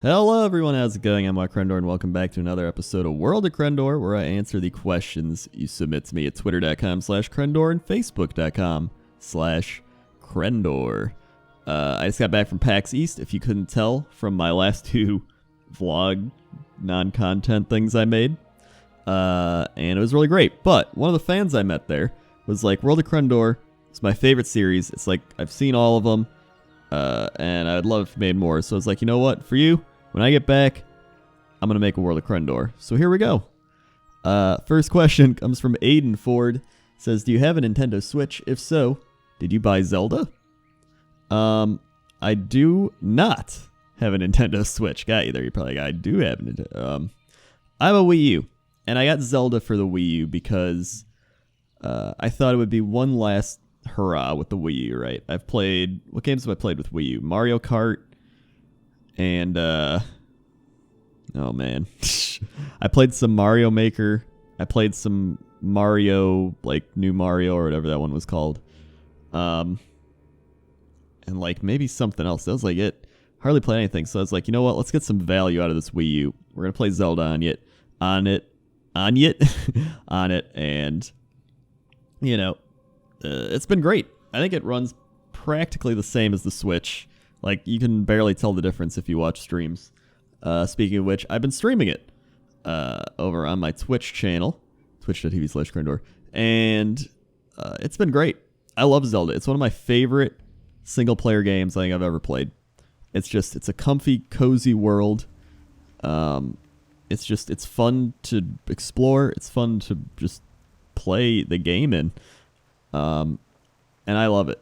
Hello everyone, how's it going? I'm WoWcrendor and welcome back to another episode of World of Crendor, where I answer the questions you submit to me at twitter.com/Crendor and facebook.com/Crendor. I just got back from PAX East, if you couldn't tell from my last two vlog non-content things I made. And it was really great, but one of the fans I met there was like, World of Crendor is my favorite series. It's like, I've seen all of them. And I'd love if you made more. So I was like, you know what? For you, when I get back, I'm going to make a World of Crendor. So here we go. First question comes from Aiden Ford. It says, do you have a Nintendo Switch? If so, did you buy Zelda? I do not have a Nintendo Switch. Got you there. You probably got, I do have a Nintendo. I have a Wii U. And I got Zelda for the Wii U because I thought it would be one last hurrah with the Wii U, right? I've played, what games have I played with Wii U? Mario Kart and oh man. I played some Mario Maker. I played some Mario, like New Mario or whatever that one was called. And like maybe something else. That was like it. Hardly played anything. So I was like, you know what? Let's get some value out of this Wii U. We're gonna play Zelda on it. On it, and you know, it's been great. I think it runs practically the same as the Switch. Like, you can barely tell the difference if you watch streams. Speaking of which, I've been streaming it over on my Twitch channel, twitch.tv/Crendor, and it's been great. I love Zelda. It's one of my favorite single-player games I think I've ever played. It's a comfy, cozy world. It's fun to explore. It's fun to just play the game in. And I love it.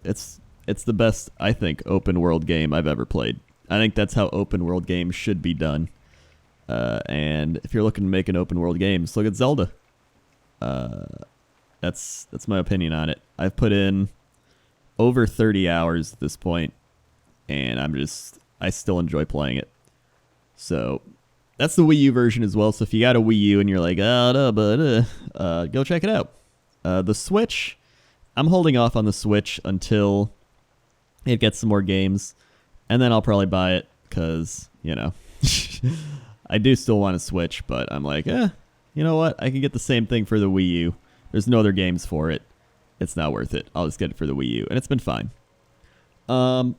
It's the best, I think, open world game I've ever played. I think that's how open world games should be done. And if you're looking to make an open world game, just look at Zelda. That's my opinion on it. I've put in over 30 hours at this point, and I still enjoy playing it. So that's the Wii U version as well. So if you got a Wii U and you're like, oh no, but go check it out. The Switch, I'm holding off on the Switch until it gets some more games, and then I'll probably buy it because, you know, I do still want to Switch, but I'm like, you know what? I can get the same thing for the Wii U. There's no other games for it. It's not worth it. I'll just get it for the Wii U, and it's been fine.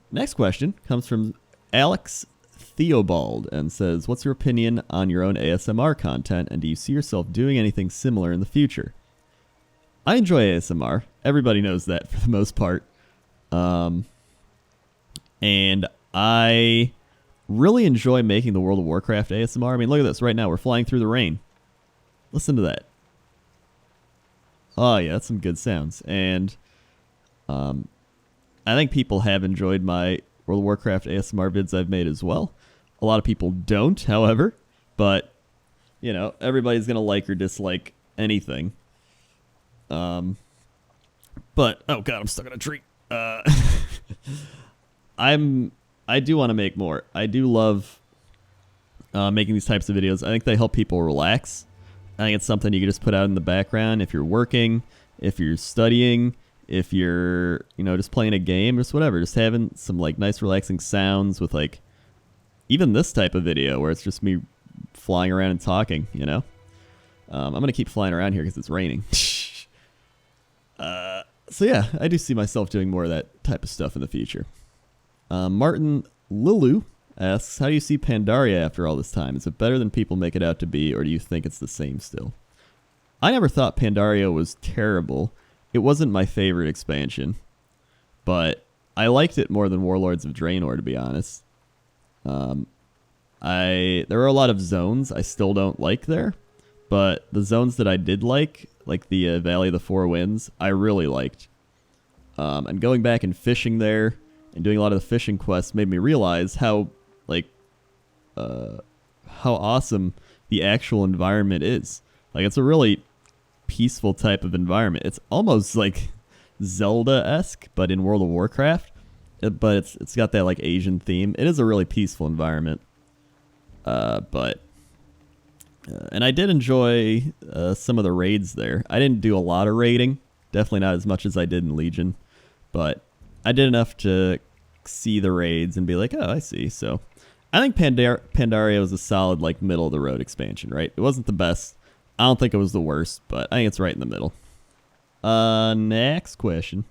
Next question comes from Alex Theobald and says, what's your opinion on your own ASMR content, and do you see yourself doing anything similar in the future? I enjoy ASMR. Everybody knows that for the most part. And I really enjoy making the World of Warcraft ASMR. I mean, look at this. Right now, we're flying through the rain. Listen to that. Oh, yeah, that's some good sounds. And I think people have enjoyed my World of Warcraft ASMR vids I've made as well. A lot of people don't, however. But, you know, everybody's going to like or dislike anything. But oh god, I'm stuck in a tree. I do want to make more. I do love making these types of videos. I think they help people relax. I think it's something you can just put out in the background if you're working, if you're studying, if you're, you know, just playing a game, just whatever. Just having some like nice relaxing sounds with like even this type of video where it's just me flying around and talking, you know. I'm gonna keep flying around here because it's raining. So yeah, I do see myself doing more of that type of stuff in the future. Martin Lilu asks, how do you see Pandaria after all this time? Is it better than people make it out to be, or do you think it's the same still? I never thought Pandaria was terrible. It wasn't my favorite expansion, but I liked it more than Warlords of Draenor, to be honest. There are a lot of zones I still don't like there, but the zones that I did like the Valley of the Four Winds, I really liked. And going back and fishing there and doing a lot of the fishing quests made me realize how awesome the actual environment is. Like, it's a really peaceful type of environment. It's almost like Zelda-esque, but in World of Warcraft. But it's got that like Asian theme. It is a really peaceful environment. And I did enjoy some of the raids there. I didn't do a lot of raiding. Definitely not as much as I did in Legion. But I did enough to see the raids and be like, oh, I see. So I think Pandaria was a solid, like, middle of the road expansion, right? It wasn't the best. I don't think it was the worst, but I think it's right in the middle. Next question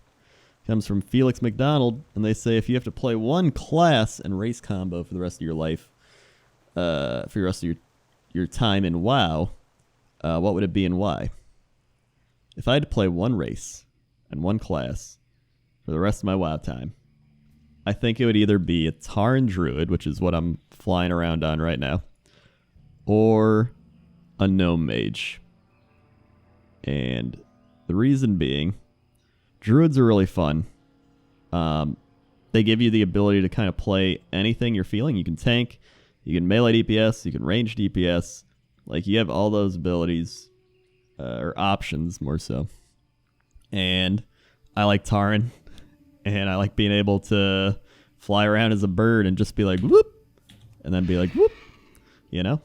comes from Felix McDonald, and they say if you have to play one class and race combo for the rest of your life, for the rest of your time in WoW, what would it be and why? If I had to play one race and one class for the rest of my WoW time, I think it would either be a Tauren Druid, which is what I'm flying around on right now, or a Gnome Mage. And the reason being, Druids are really fun. They give you the ability to kind of play anything you're feeling. You can tank, you can melee DPS, you can range DPS. Like, you have all those abilities, or options more so. And I like Tauren. And I like being able to fly around as a bird and just be like, whoop, and then be like, whoop, you know?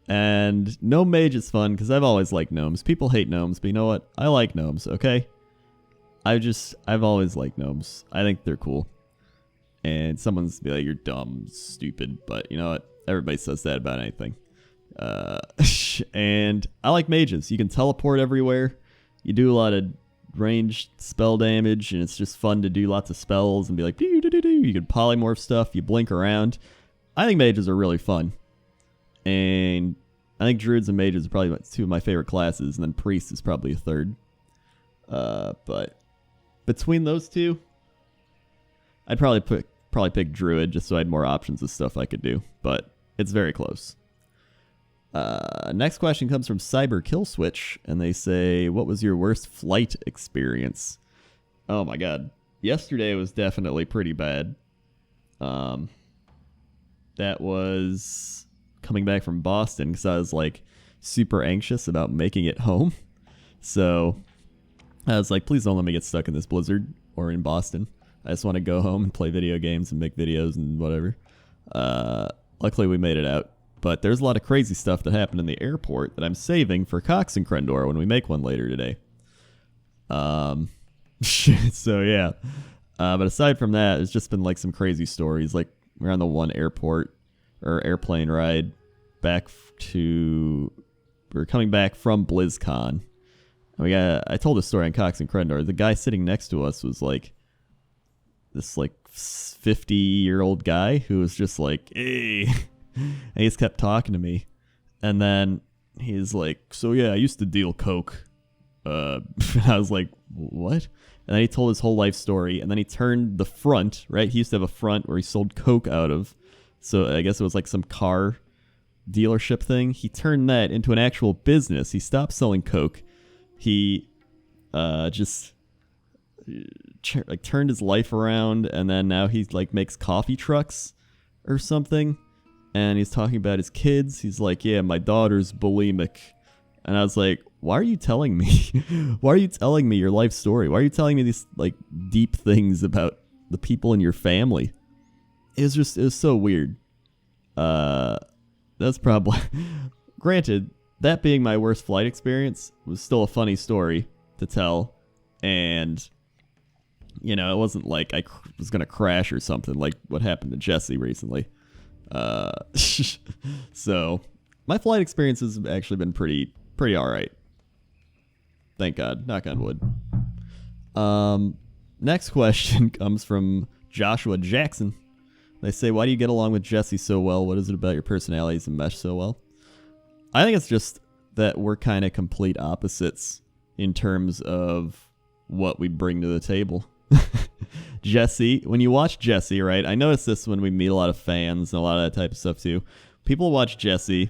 And Gnome Mage is fun because I've always liked gnomes. People hate gnomes, but you know what? I like gnomes, okay? I've always liked gnomes. I think they're cool. And someone's be like, you're dumb, stupid, but you know what? Everybody says that about anything. And I like mages. You can teleport everywhere. You do a lot of ranged spell damage, and it's just fun to do lots of spells and be like, you can polymorph stuff, you blink around. I think mages are really fun. And I think druids and mages are probably two of my favorite classes, and then priest is probably a third. But between those two, I'd probably pick druid just so I had more options of stuff I could do, but it's very close. Next question comes from Cyber Killswitch, and they say, what was your worst flight experience? Oh my god. Yesterday was definitely pretty bad. That was coming back from Boston because I was like super anxious about making it home. So I was like, please don't let me get stuck in this blizzard or in Boston. I just want to go home and play video games and make videos and whatever. Luckily we made it out. But there's a lot of crazy stuff that happened in the airport that I'm saving for Cox and Crendor when we make one later today. So yeah. But aside from that, it's just been like some crazy stories. Like we're on the one airplane ride back we're coming back from BlizzCon. I told this story on Cox and Crendor. The guy sitting next to us was like this like 50-year-old guy who was just like, hey. And he just kept talking to me. And then he's like, so yeah, I used to deal coke. And I was like, what? And then he told his whole life story. And then he turned the front, right? He used to have a front where he sold coke out of. So I guess it was like some car dealership thing. He turned that into an actual business. He stopped selling coke. He just like turned his life around. And then now he like makes coffee trucks or something. And he's talking about his kids. He's like, yeah, my daughter's bulimic. And I was like, why are you telling me? Why are you telling me your life story? Why are you telling me these like deep things about the people in your family? It was so weird. That's probably, granted, that being my worst flight experience was still a funny story to tell. And, you know, it wasn't like I was going to crash or something like what happened to Jesse recently. So my flight experience has actually been pretty all right. Thank God. Knock on wood. Next question comes from Joshua Jackson. They say, why do you get along with Jesse so well? What is it about your personalities that mesh so well? I think it's just that we're kind of complete opposites in terms of what we bring to the table. Jesse, when you watch Jesse, right? I notice this when we meet a lot of fans and a lot of that type of stuff too. People watch Jesse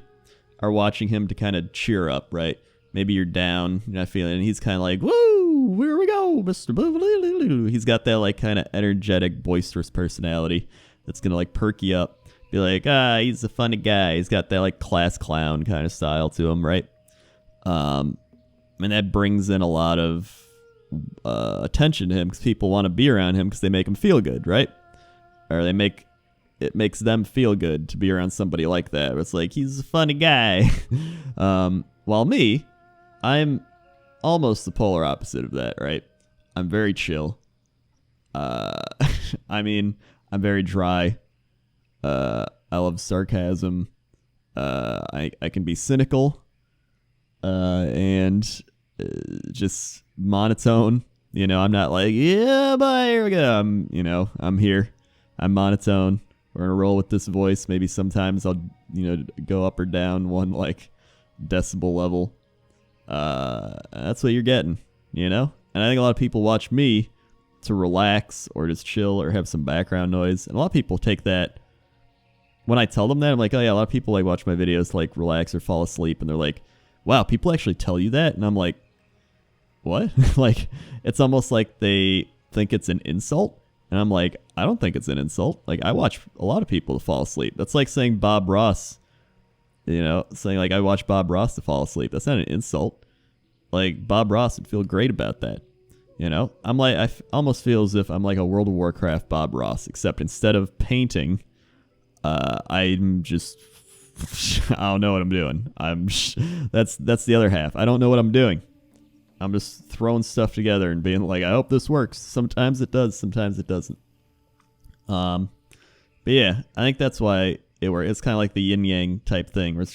are watching him to kind of cheer up, right? Maybe you're down, you're not feeling it, and he's kind of like, woo, here we go, Mr. He's got that like kind of energetic, boisterous personality that's going to like perk you up. Be like, he's a funny guy. He's got that like class clown kind of style to him, right? And that brings in a lot of attention to him because people want to be around him because they make him feel good, right? Or it makes them feel good to be around somebody like that. It's like, he's a funny guy. While me, I'm almost the polar opposite of that, right? I'm very chill. I mean, I'm very dry. I love sarcasm. I can be cynical, and just monotone. You know, I'm not like, yeah, bye, here we go. I'm here. I'm monotone. We're going to roll with this voice. Maybe sometimes I'll, go up or down one, like, decibel level. That's what you're getting, And I think a lot of people watch me to relax or just chill or have some background noise. And a lot of people take that. When I tell them that, I'm like, oh, yeah, a lot of people, like, watch my videos to, like, relax or fall asleep. And they're like, wow, people actually tell you that? And I'm like, what? Like, it's almost like they think it's an insult. And I'm like, I don't think it's an insult. Like, I watch a lot of people to fall asleep. That's like saying Bob Ross, saying like I watch Bob Ross to fall asleep. That's not an insult. Like, Bob Ross would feel great about that. I'm like, almost feel as if I'm like a World of Warcraft Bob Ross, except instead of painting, I'm just, I don't know what I'm doing. That's the other half. I don't know what I'm doing. I'm just throwing stuff together and being like, I hope this works. Sometimes it does, sometimes it doesn't. But yeah, I think that's why it works. It's kind of like the yin yang type thing, where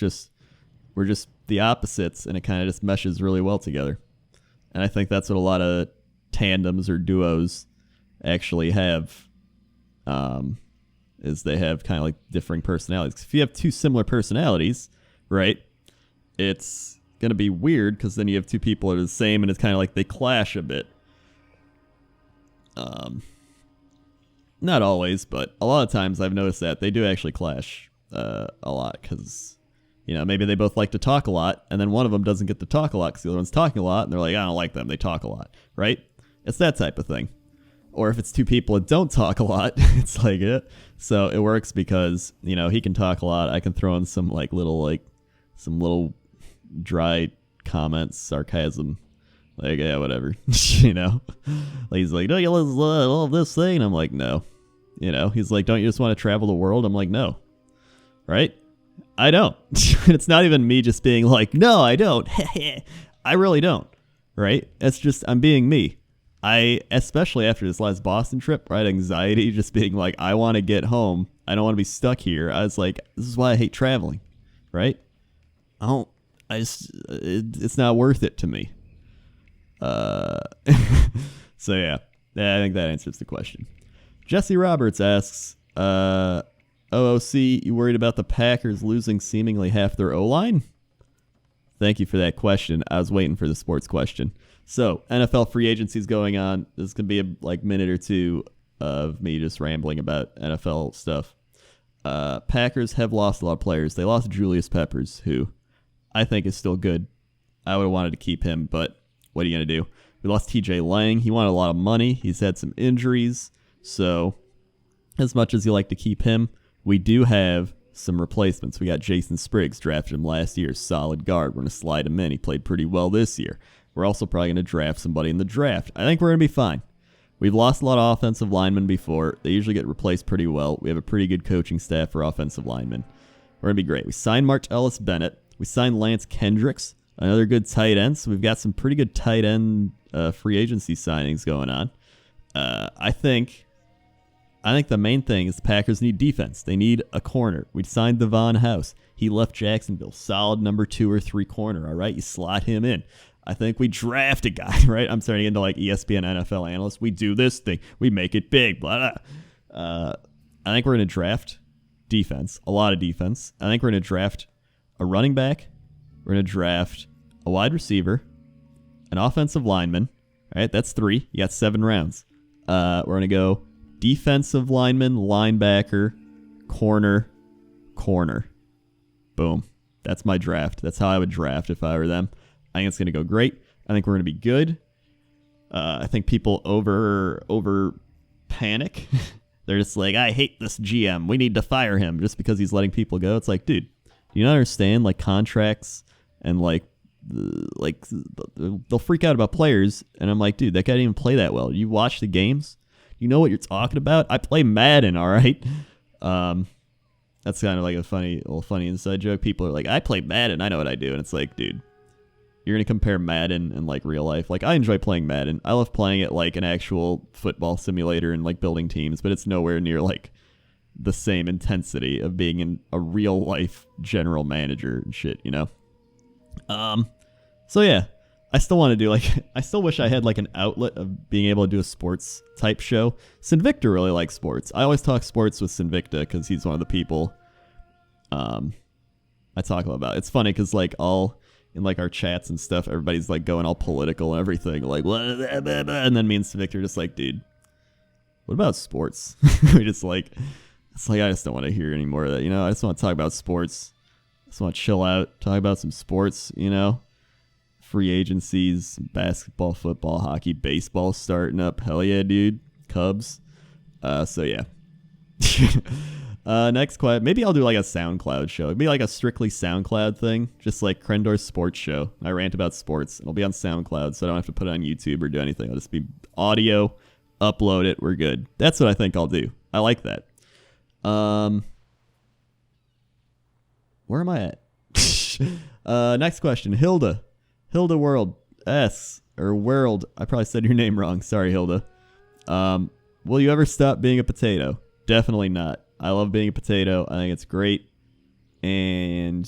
we're just the opposites, and it kind of just meshes really well together. And I think that's what a lot of tandems or duos actually have. Is they have kind of like differing personalities. If you have two similar personalities, right, it's gonna be weird because then you have two people that are the same, and it's kind of like they clash a bit. Not always, but a lot of times I've noticed that they do actually clash a lot because maybe they both like to talk a lot, and then one of them doesn't get to talk a lot because the other one's talking a lot, and they're like, I don't like them, they talk a lot, right? It's that type of thing. Or if it's two people that don't talk a lot, it's like it. So it works because he can talk a lot. I can throw in some little dry comments, sarcasm, like, yeah, whatever. Like, he's like, don't you love this thing? And I'm like, no. He's like, don't you just want to travel the world? I'm like, no. Right? I don't. It's not even me just being like, no, I don't. I really don't. Right? It's just, I'm being me. Especially after this last Boston trip, I had anxiety just being like, I want to get home. I don't want to be stuck here. I was like, this is why I hate traveling. Right? It's not worth it to me. So yeah, I think that answers the question. Jesse Roberts asks, OOC, you worried about the Packers losing seemingly half their O-line? Thank you for that question. I was waiting for the sports question. So, NFL free agency is going on. This could be a minute or two of me just rambling about NFL stuff. Packers have lost a lot of players. They lost Julius Peppers, who I think is still good. I would have wanted to keep him, but what are you going to do? We lost TJ Lang. He wanted a lot of money. He's had some injuries. So, as much as you like to keep him, we do have some replacements. We got Jason Spriggs, drafted him last year, solid guard. We're going to slide him in. He played pretty well this year. We're also probably going to draft somebody in the draft. I think we're going to be fine. We've lost a lot of offensive linemen before. They usually get replaced pretty well. We have a pretty good coaching staff for offensive linemen. We're going to be great. We signed Martellus Bennett. We signed Lance Kendricks, another good tight end. So we've got some pretty good tight end free agency signings going on. I think the main thing is the Packers need defense. They need a corner. We signed Devon House. He left Jacksonville. Solid number 2 or 3 corner. All right, you slot him in. I think we draft a guy, right? I'm starting into like ESPN NFL analysts. We do this thing. We make it big. Blah, blah. I think we're going to draft defense, a lot of defense. I think we're going to draft a running back. We're going to draft a wide receiver, an offensive lineman. All right, that's 3. You got 7 rounds. We're going to go defensive lineman, linebacker, corner. Boom. That's my draft. That's how I would draft if I were them. I think it's going to go great. I think we're going to be good. I think people over panic. They're just like, I hate this GM. We need to fire him just because he's letting people go. It's like, dude, do you not understand like contracts and like they'll freak out about players? And I'm like, dude, that guy didn't even play that well. You watch the games? You know what you're talking about? I play Madden, all right? That's kind of like a little funny inside joke. People are like, I play Madden. I know what I do. And it's like, dude, you're going to compare Madden and like real life. Like, I enjoy playing Madden. I love playing it like an actual football simulator and like building teams, but it's nowhere near like the same intensity of being in a real life general manager and shit, you know? So yeah, I still want to do I still wish I had like an outlet of being able to do a sports type show. Sinvicta really likes sports. I always talk sports with Sinvicta because he's one of the people I talk about. It's funny because like all in like our chats and stuff, everybody's like going all political and everything, like and then me and Sinvicta are just like, dude, what about sports? We just like, it's like I just don't want to hear any more of that, you know? I just want to talk about sports. I just want to chill out, talk about some sports, you know? Free agencies, basketball, football, hockey, baseball starting up. Hell yeah, dude. Cubs. So yeah. Next question. Maybe I'll do like a SoundCloud show. It'd be like a strictly SoundCloud thing, just like Crendor's sports show. I rant about sports. It'll be on SoundCloud, so I don't have to put it on YouTube or do anything. It'll just be audio, upload it, we're good. That's what I think I'll do. I like that. Where am I at? Next question. Hilda World asks, or World, I probably said your name wrong. Sorry, Hilda. Will you ever stop being a potato? Definitely not. I love being a potato. I think it's great. And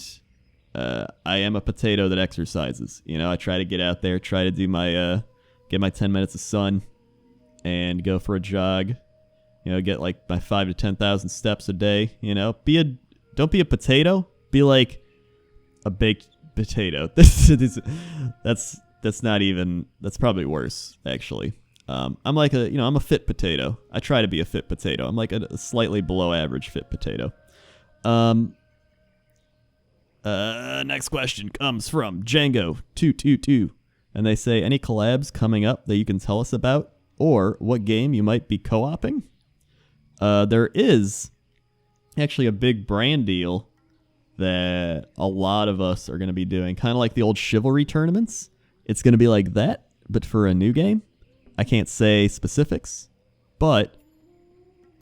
I am a potato that exercises. You know, I try to get out there, try to do my, get my 10 minutes of sun and go for a jog. You know, get like my 5 to 10,000 steps a day. You know, don't be a potato. Be like a baked potato. That's not even, that's probably worse actually. I'm like I'm a fit potato. I try to be a fit potato. I'm like a slightly below average fit potato. Next question comes from Django222, and they say, any collabs coming up that you can tell us about, or what game you might be co-oping? There is actually a big brand deal that a lot of us are going to be doing, kind of like the old Chivalry tournaments. It's going to be like that, but for a new game. I can't say specifics, but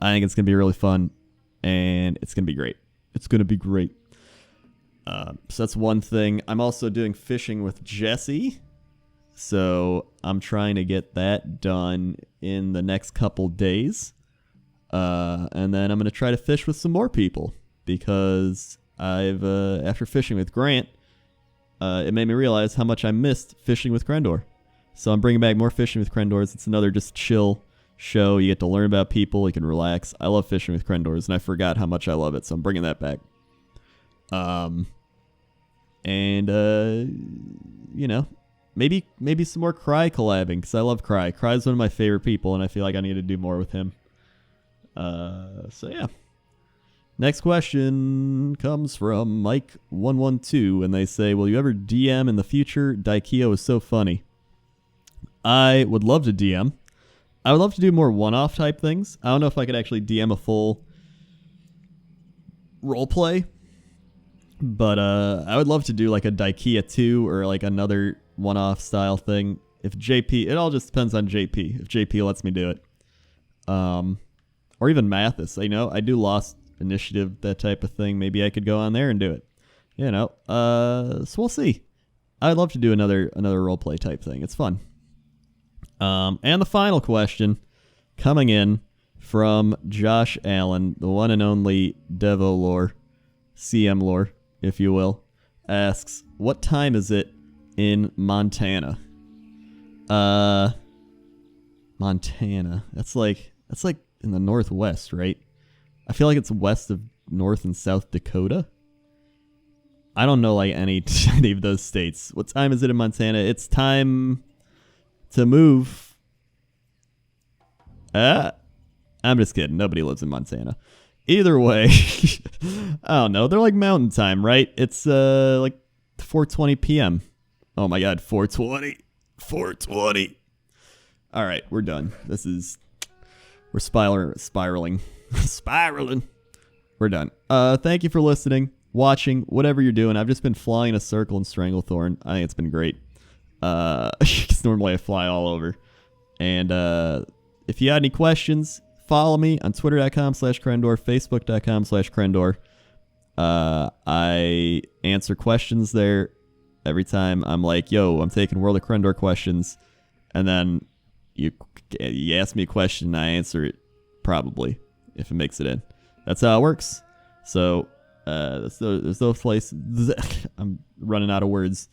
I think it's going to be really fun, and it's going to be great. It's going to be great. So that's one thing. I'm also doing fishing with Jesse, so I'm trying to get that done in the next couple days. And then I'm going to try to fish with some more people, because I've after fishing with Grant, it made me realize how much I missed fishing with Crendor. So I'm bringing back more fishing with Crendors. It's another just chill show. You get to learn about people. You can relax. I love fishing with Crendors, and I forgot how much I love it, so I'm bringing that back. You know, maybe some more Cry collabing, because I love Cry. Cry's one of my favorite people, and I feel like I need to do more with him. So yeah. Next question comes from Mike112, and they say, will you ever DM in the future? Daikyo is so funny. I would love to DM. I would love to do more one-off type things. I don't know if I could actually DM a full roleplay, but I would love to do like a Daikyo 2 or like another one-off style thing. If JP, it all just depends on JP. If JP lets me do it, or even Mathis. You know, I do Lost Initiative, that type of thing. Maybe I could go on there and do it. You know, so we'll see. I'd love to do another roleplay type thing. It's fun. And the final question coming in from Josh Allen, the one and only Devo lore, CM lore, if you will, asks, what time is it in Montana? Montana. That's like in the Northwest, right? I feel like it's west of North and South Dakota. I don't know like any of those states. What time is it in Montana? It's time to move. I'm just kidding. Nobody lives in Montana. Either way, I don't know. They're like mountain time, right? It's like 4:20 p.m. Oh my god, 4:20. 4:20. All right, we're done. We're spiraling. Spiraling. We're done. Thank you for listening, watching, whatever you're doing. I've just been flying in a circle in Stranglethorn. I think it's been great. Because normally I fly all over. And if you had any questions, follow me on twitter.com/Crendor, facebook.com/Crendor. I answer questions there every time. I'm like, yo, I'm taking World of Crendor questions. And then you ask me a question and I answer it, probably, if it makes it in. That's how it works. So there's no place. I'm running out of words.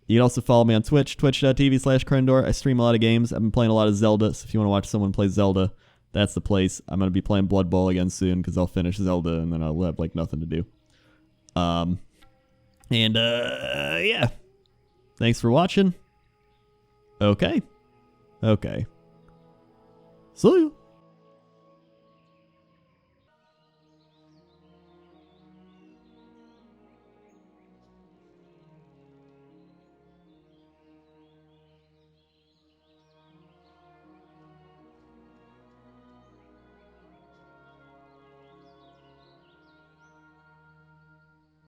You can also follow me on Twitch, twitch.tv/Crendor. I stream a lot of games. I've been playing a lot of Zelda, so if you want to watch someone play Zelda, that's the place. I'm going to be playing Blood Bowl again soon because I'll finish Zelda and then I'll have like nothing to do. Yeah. Thanks for watching. Okay. See you.